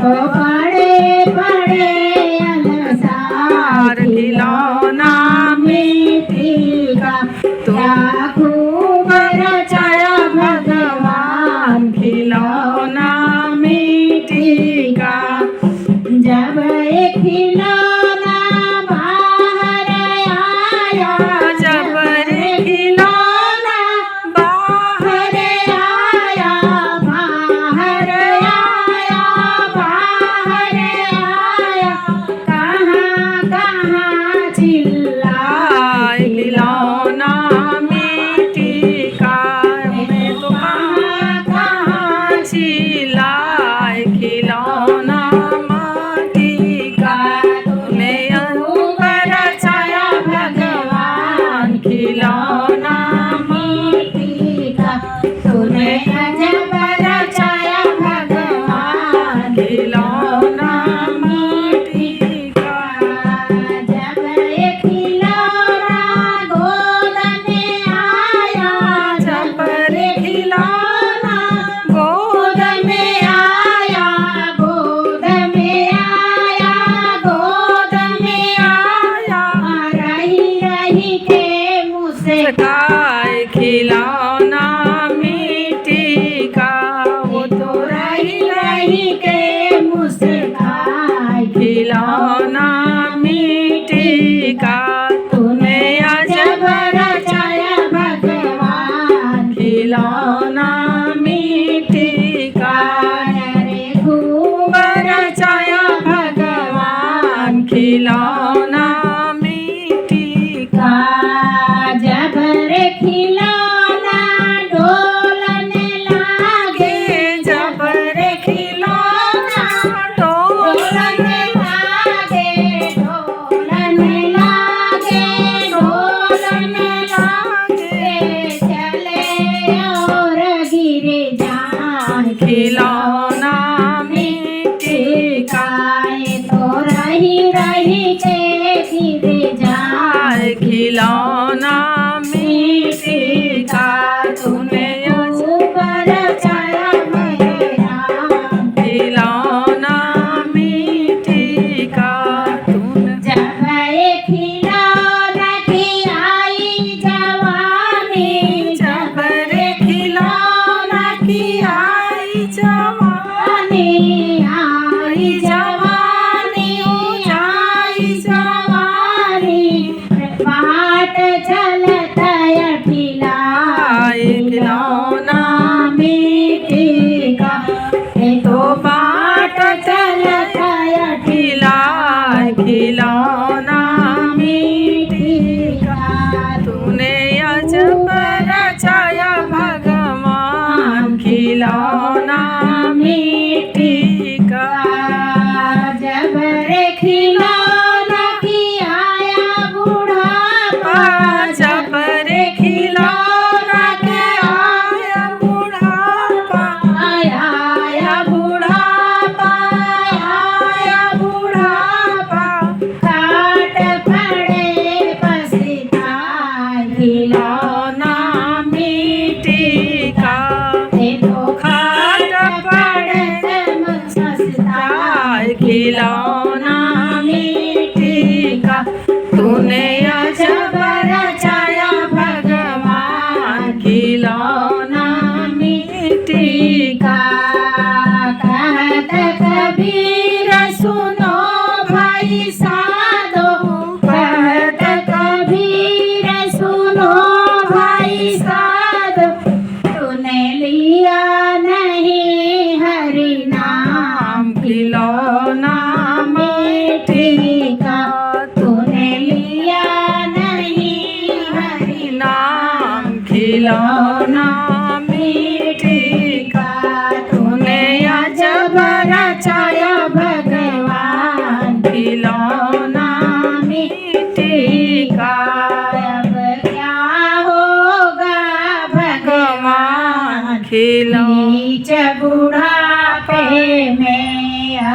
पड़े पड़े अनुसार खिलौना मिट्टी का क्या खूब रचाया भगवान खिलौना मिट्टी का। जब एक खिलौना बाहर आया, जब एक खिलौना बाहर आया, बाहर आया, बाहर आया, कहाँ कहाँ चिल्लाए खिलौना मिट्टी का। मैं तो कहाँ कहाँ चिल्लाए खिलौना मिट्टी का। तूने ऊपर रचाया भगवान खिलौना मिट्टी का। तूने अजब रचाया भगवान खिलौना मिट्टी का। जब एक खिलौना गोद में आया, जब एक खिलौना गोद में आया, गोद में आया, गोद में आया, रही रही के मुस्काए खिलौना मिट्टी का। वो तो रही रही के मुस्काए खिलौना मिट्टी का। तूने अजब रचाया भगवान खिलौना मिट्टी का। अरे खूब रचाया भगवान खिलौना मिट्टी का। जब रे खिलौना डोलने लागे, जब रे खिलौना डोलने लागे, डोलने लागे, डोलने लागे, चले और गिरे जाए खिलौना मिट्टी का। ये तो रही रही के गिरे जाए खिलौना मिट्टी का। तूने ऊपर रचाया भगवान खिलौना मिट्टी का। तूने जब एक खिलौना की आई जवानी, जब एक खिलौना की आई जवानी, आई जवानी, आई जवानी, बाट चलता खिलाए खिलौना मिट्टी का। ये तो बाट चलता खिलाए खिलौना मिट्टी का। तूने अजब रचाया भगवान खिलौना मिट्टी का। जब रे खिलौना की आया बुढ़ापा, जब रे खिलौना के आया बुढ़ापा, आया बुढ़ापा, आया बुढ़ापा, काट पड़े पछताए खिलौना मिट्टी का। ये तो खाट पड़े पछताए खिलौना मिट्टी का। तूने अजब रचाया भगवान खिलौना मिट्टी का। कहत कबीर सुनो भाई साधो, कहत कबीर सुनो भाई साधो, तूने लिया नहीं हरि नाम खिलौना मिट्टी का। तूने लिया नहीं हरि नाम खिलौना मिट्टी का। तूने अजब रचाया भगवान खिलौना मिट्टी का। अब क्या होगा भगवान खिलौना